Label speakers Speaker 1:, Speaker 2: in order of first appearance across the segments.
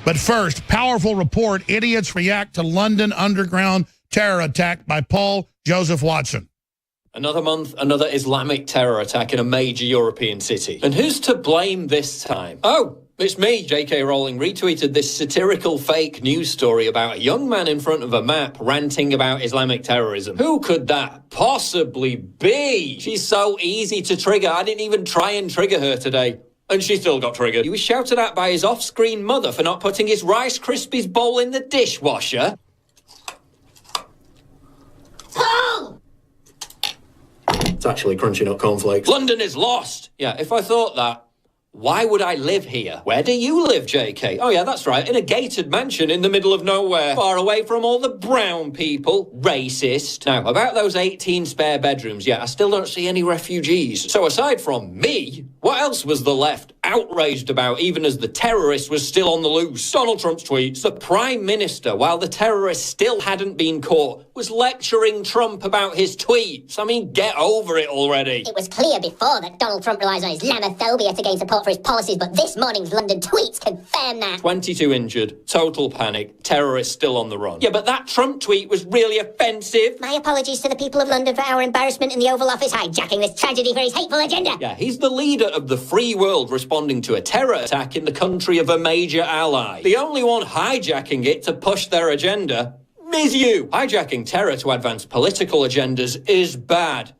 Speaker 1: But first, powerful report, idiots react to London underground terror attack by Paul Joseph Watson.
Speaker 2: Another month, another Islamic terror attack in a major European city. And who's to blame this time? Oh, it's me, J.K. Rowling, retweeted this satirical fake news story about a young man in front of a map ranting about Islamic terrorism. Who could that possibly be? She's so easy to trigger. I didn't even try and trigger her today. And she still got triggered. He was shouted at by his off-screen mother for not putting his Rice Krispies bowl in the dishwasher.
Speaker 3: Paul!
Speaker 2: It's actually Crunchy Nut Cornflakes. London is lost! Yeah, if I thought that, why would I live here? Where do you live, JK? Oh yeah, that's right, in a gated mansion in the middle of nowhere, far away from all the brown people. Racist. Now, about those 18 spare bedrooms, yeah, I still don't see any refugees. So aside from me, what else was the left outraged about, even as the terrorist was still on the loose? Donald Trump's tweets. The Prime Minister, while the terrorist still hadn't been caught, was lecturing Trump about his tweets. I mean, get over it already.
Speaker 3: It was clear before that Donald Trump relies on Islamophobia to gain support for his policies, but this morning's London tweets confirm that.
Speaker 2: 22 injured, total panic, terrorists still on the run. Yeah, but that Trump tweet was really offensive.
Speaker 3: My apologies to the people of London for our embarrassment in the Oval Office hijacking this tragedy for his hateful agenda.
Speaker 2: Yeah, he's the leader of the free world responding to a terror attack in the country of a major ally. The only one hijacking it to push their agenda is you. Hijacking terror to advance political agendas is bad.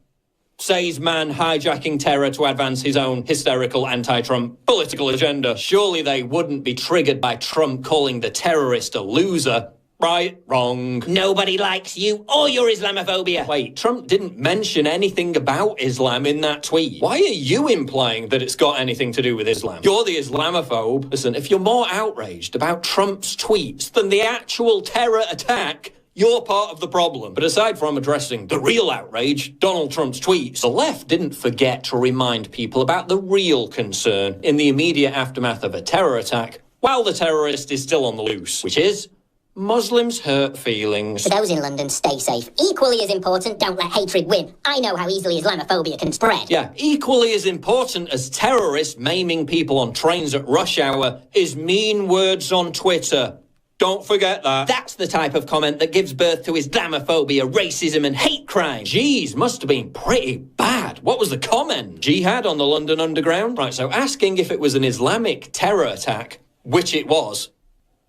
Speaker 2: Says man hijacking terror to advance his own hysterical anti-Trump political agenda. Surely they wouldn't be triggered by Trump calling the terrorist a loser. Right, wrong.
Speaker 3: Nobody likes you or your Islamophobia.
Speaker 2: Wait, Trump didn't mention anything about Islam in that tweet. Why are you implying that it's got anything to do with Islam? You're the Islamophobe. Listen, if you're more outraged about Trump's tweets than the actual terror attack, you're part of the problem. But aside from addressing the real outrage, Donald Trump's tweets, the left didn't forget to remind people about the real concern in the immediate aftermath of a terror attack while the terrorist is still on the loose, which is Muslims' hurt feelings.
Speaker 3: For those in London, stay safe. Equally as important, don't let hatred win. I know how easily Islamophobia can spread.
Speaker 2: Yeah, equally as important as terrorists maiming people on trains at rush hour is mean words on Twitter. Don't forget that. That's the type of comment that gives birth to Islamophobia, racism and hate crime. Jeez, must have been pretty bad. What was the comment? Jihad on the London Underground? Right, so asking if it was an Islamic terror attack, which it was,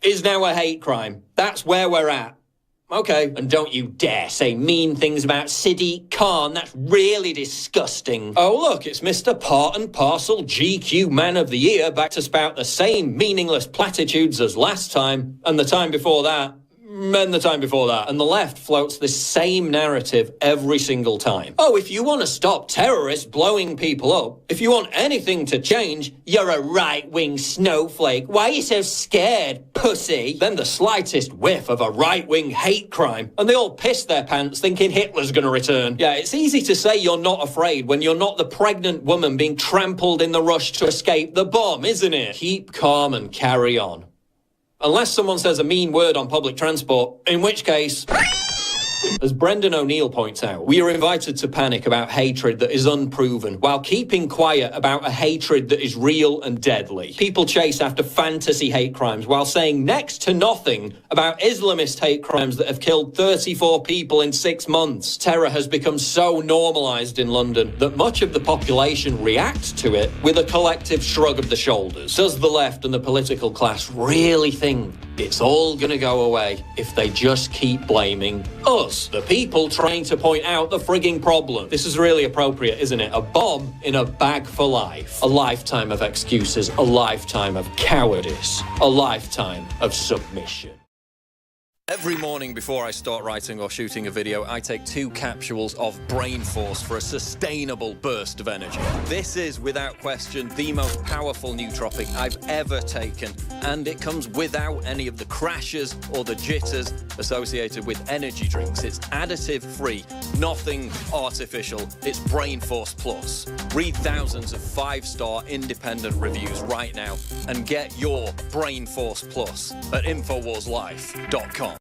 Speaker 2: is now a hate crime. That's where we're at. Okay, and don't you dare say mean things about Sadiq Khan. That's really disgusting. Oh, look, it's Mr. Part and Parcel GQ Man of the Year back to spout the same meaningless platitudes as last time, and the time before that, and the time before that. And the left floats this same narrative every single time. Oh, if you want to stop terrorists blowing people up, if you want anything to change, you're a right-wing snowflake. Why are you so scared, pussy? Then the slightest whiff of a right-wing hate crime, and they all piss their pants thinking Hitler's going to return. Yeah, it's easy to say you're not afraid when you're not the pregnant woman being trampled in the rush to escape the bomb, isn't it? Keep calm and carry on. Unless someone says a mean word on public transport, in which case, as Brendan O'Neill points out, we are invited to panic about hatred that is unproven, while keeping quiet about a hatred that is real and deadly. People chase after fantasy hate crimes while saying next to nothing about Islamist hate crimes that have killed 34 people in 6 months. Terror has become so normalised in London that much of the population reacts to it with a collective shrug of the shoulders. Does the left and the political class really think it's all going to go away if they just keep blaming us, the people trying to point out the frigging problem? This is really appropriate, isn't it? A bomb in a bag for life. A lifetime of excuses, a lifetime of cowardice, a lifetime of submission. Every morning before I start writing or shooting a video, I take 2 capsules of Brain Force for a sustainable burst of energy. This is, without question, the most powerful nootropic I've ever taken, and it comes without any of the crashes or the jitters associated with energy drinks. It's additive-free, nothing artificial. It's Brain Force Plus. Read thousands of 5-star independent reviews right now and get your Brain Force Plus at InfoWarsLife.com.